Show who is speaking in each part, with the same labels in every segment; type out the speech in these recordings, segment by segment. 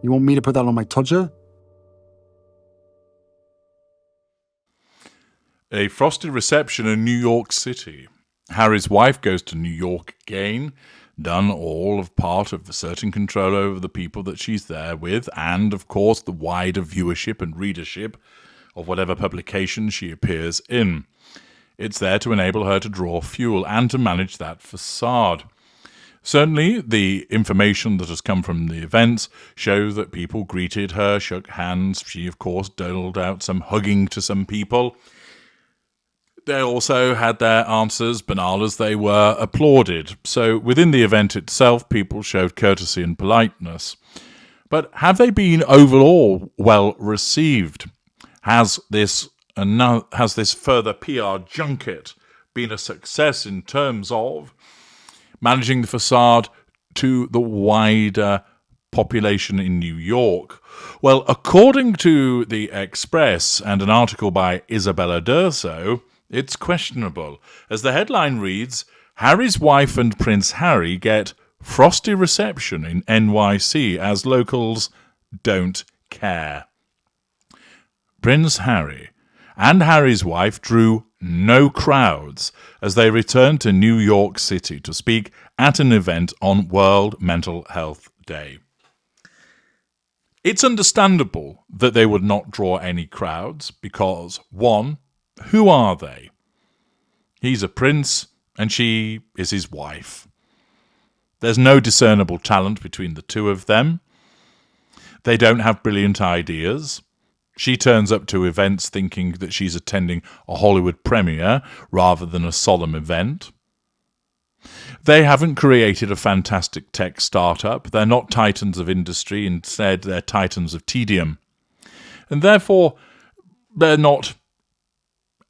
Speaker 1: You want me to put that on my Tudor?
Speaker 2: A frosty reception in New York City. Harry's wife goes to New York again, done all of part of asserting control over the people that she's there with, and, of course, the wider viewership and readership of whatever publication she appears in. It's there to enable her to draw fuel and to manage that facade. Certainly, the information that has come from the events shows that people greeted her, shook hands. She, of course, doled out some hugging to some people. They also had their answers, banal as they were, applauded. So within the event itself, people showed courtesy and politeness. But have they been overall well received? Has this further PR junket been a success in terms of managing the facade to the wider population in New York? Well, according to The Express and an article by Isabella D'Urso, it's questionable. As the headline reads, Harry's wife and Prince Harry get frosty reception in NYC as locals don't care. Prince Harry and Harry's wife drew no crowds as they returned to New York City to speak at an event on World Mental Health Day. It's understandable that they would not draw any crowds because, one, who are they? He's a prince and she is his wife. There's no discernible talent between the two of them. They don't have brilliant ideas. She turns up to events thinking that she's attending a Hollywood premiere rather than a solemn event. They haven't created a fantastic tech startup. They're not titans of industry. Instead, they're titans of tedium. And therefore, they're not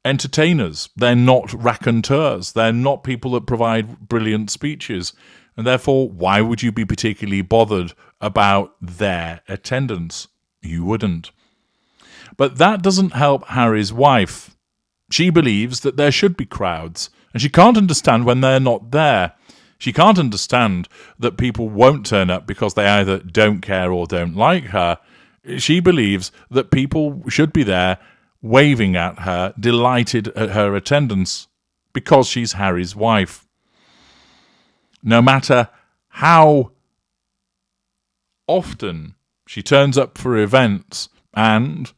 Speaker 2: entertainers. They're not raconteurs. They're not people that provide brilliant speeches. And therefore, why would you be particularly bothered about their attendance? You wouldn't. But that doesn't help Harry's wife. She believes that there should be crowds, and she can't understand when they're not there. She can't understand that people won't turn up because they either don't care or don't like her. She believes that people should be there waving at her, delighted at her attendance, because she's Harry's wife. No matter how often she turns up for events and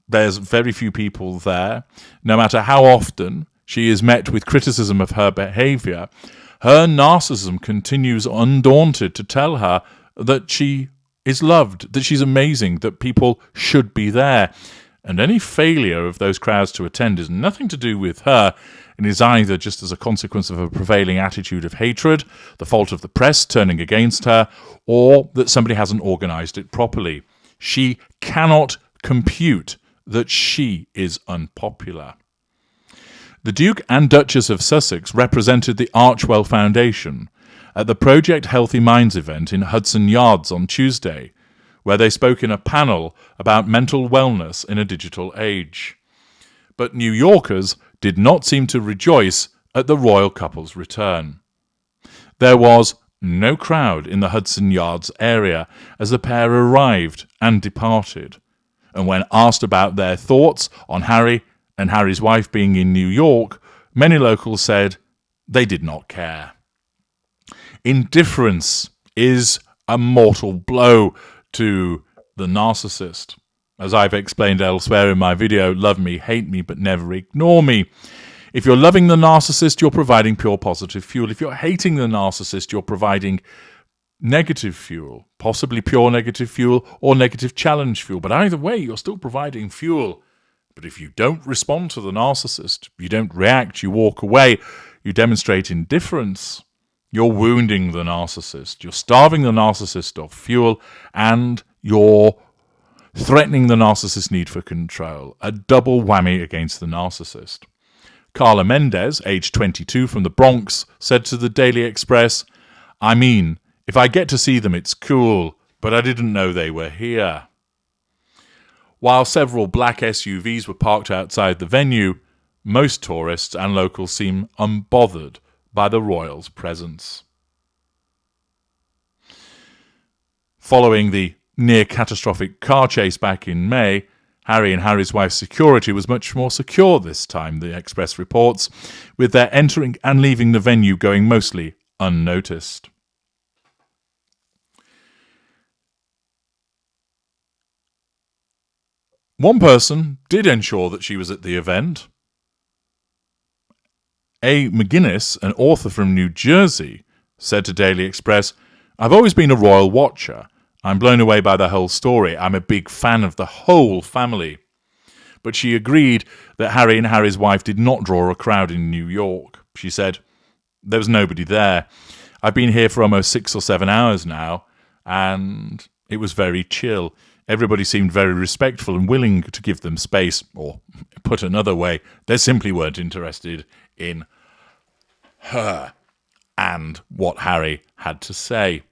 Speaker 2: there's very few people there, no matter how often she is met with criticism of her behaviour, her narcissism continues undaunted to tell her that she is loved, that she's amazing, that people should be there. And any failure of those crowds to attend is nothing to do with her, and is either just as a consequence of a prevailing attitude of hatred, the fault of the press turning against her, or that somebody hasn't organised it properly. She cannot compute that she is unpopular. The Duke and Duchess of Sussex represented the Archwell Foundation at the Project Healthy Minds event in Hudson Yards on Tuesday, where they spoke in a panel about mental wellness in a digital age. But New Yorkers did not seem to rejoice at the royal couple's return. There was no crowd in the Hudson Yards area as the pair arrived and departed. And when asked about their thoughts on Harry and Harry's wife being in New York, many locals said they did not care. Indifference is a mortal blow to the narcissist. As I've explained elsewhere in my video, love me, hate me, but never ignore me. If you're loving the narcissist, you're providing pure positive fuel. If you're hating the narcissist, you're providing negative fuel, possibly pure negative fuel or negative challenge fuel. But either way, you're still providing fuel. But if you don't respond to the narcissist, you don't react, you walk away, you demonstrate indifference, you're wounding the narcissist, you're starving the narcissist of fuel, and you're threatening the narcissist's need for control. A double whammy against the narcissist. Carla Mendez, age 22 from the Bronx, said to the Daily Express, "I mean, if I get to see them, it's cool, but I didn't know they were here." While several black SUVs were parked outside the venue, most tourists and locals seem unbothered by the royals' presence. Following the near-catastrophic car chase back in May, Harry and Harry's wife's security was much more secure this time, the Express reports, with their entering and leaving the venue going mostly unnoticed. One person did ensure that she was at the event. A. McGuinness, an author from New Jersey, said to Daily Express, "I've always been a royal watcher. I'm blown away by the whole story. I'm a big fan of the whole family." But she agreed that Harry and Harry's wife did not draw a crowd in New York. She said, "There was nobody there. I've been here for almost 6 or 7 hours now, and it was very chill. Everybody seemed very respectful and willing to give them space, or put another way, they simply weren't interested in her and what Harry had to say."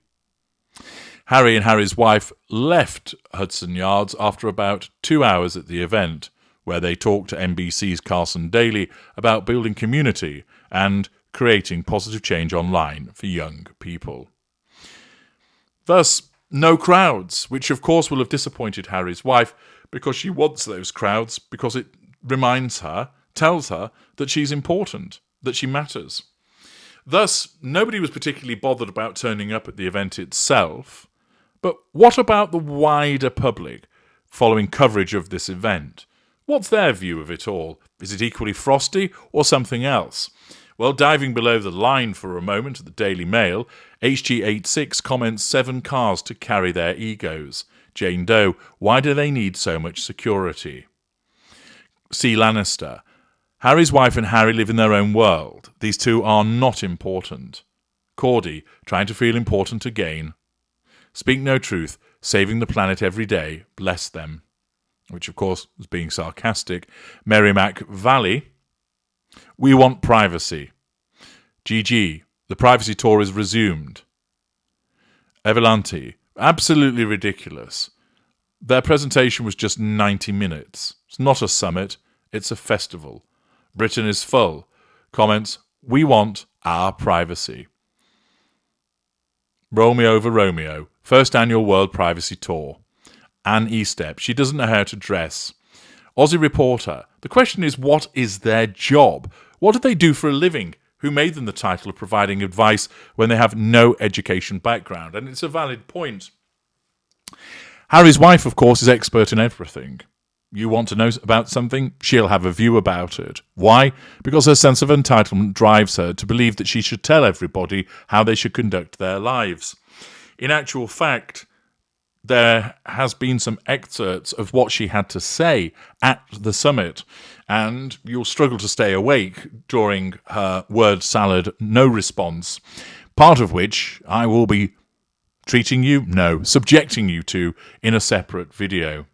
Speaker 2: Harry and Harry's wife left Hudson Yards after about 2 hours at the event, where they talked to NBC's Carson Daly about building community and creating positive change online for young people. Thus, no crowds, which of course will have disappointed Harry's wife because she wants those crowds because it reminds her, tells her that she's important, that she matters. Thus, nobody was particularly bothered about turning up at the event itself. But what about the wider public following coverage of this event? What's their view of it all? Is it equally frosty or something else? Well, diving below the line for a moment at the Daily Mail, HG86 comments 7 cars to carry their egos. Jane Doe, why do they need so much security? C. Lannister, Harry's wife and Harry live in their own world. These two are not important. Cordy, trying to feel important again. Speak no truth, saving the planet every day, bless them. Which, of course, was being sarcastic. Merrimack Valley, we want privacy. GG, the privacy tour is resumed. Evelante, absolutely ridiculous. Their presentation was just 90 minutes. It's not a summit, it's a festival. Britain is full. Comments, we want our privacy. Roll Me Over Romeo, first annual World Privacy Tour. Anne Estep, she doesn't know how to dress. Aussie Reporter, the question is, what is their job? What do they do for a living? Who made them the title of providing advice when they have no education background? And it's a valid point. Harry's wife, of course, is expert in everything. You want to know about something, she'll have a view about it. Why? Because her sense of entitlement drives her to believe that she should tell everybody how they should conduct their lives. In actual fact, there has been some excerpts of what she had to say at the summit, and you'll struggle to stay awake during her word salad no response, part of which I will be subjecting you to in a separate video.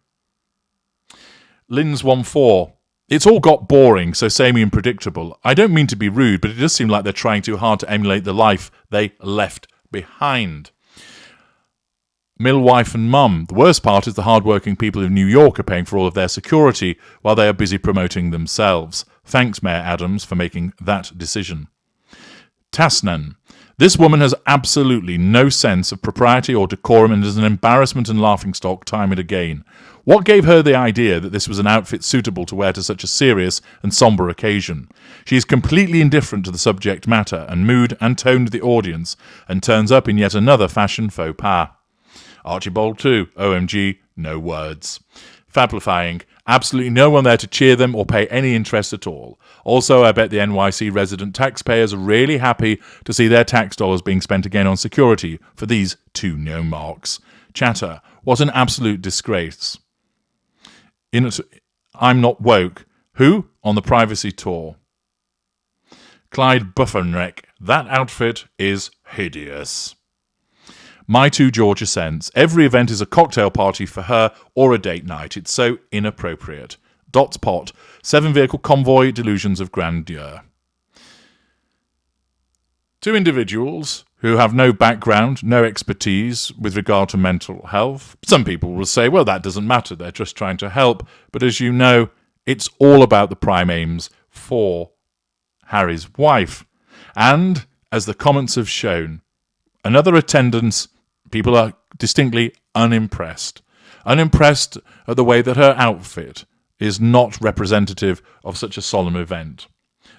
Speaker 2: Lins14, it's all got boring, so samey and predictable. I don't mean to be rude, but it does seem like they're trying too hard to emulate the life they left behind. Millwife and Mum, the worst part is the hard-working people of New York are paying for all of their security while they are busy promoting themselves. Thanks, Mayor Adams, for making that decision. Tasnan, this woman has absolutely no sense of propriety or decorum and is an embarrassment and laughingstock time and again. What gave her the idea that this was an outfit suitable to wear to such a serious and sombre occasion? She is completely indifferent to the subject matter and mood and tone of the audience and turns up in yet another fashion faux pas. Archibald 2, OMG, no words. Fablifying, absolutely no one there to cheer them or pay any interest at all. Also, I bet the NYC resident taxpayers are really happy to see their tax dollars being spent again on security for these 2 no marks. Chatter, what an absolute disgrace. I'm not woke. Who? On the privacy tour. Clyde Buffonreck, that outfit is hideous. My 2 Georgia cents. Every event is a cocktail party for her or a date night. It's so inappropriate. Dots Pot. 7-vehicle convoy, delusions of grandeur. 2 individuals who have no background, no expertise with regard to mental health. Some people will say, well, that doesn't matter. They're just trying to help. But as you know, it's all about the prime aims for Harry's wife. And, as the comments have shown, another attendance, people are distinctly unimpressed. Unimpressed at the way that her outfit is not representative of such a solemn event.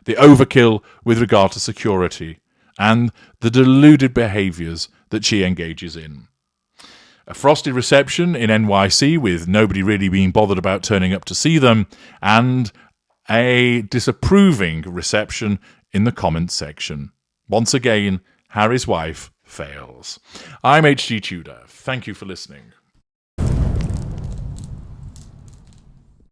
Speaker 2: The overkill with regard to security, and the deluded behaviours that she engages in. A frosty reception in NYC with nobody really being bothered about turning up to see them, and a disapproving reception in the comments section. Once again, Harry's wife fails. I'm H.G. Tudor. Thank you for listening.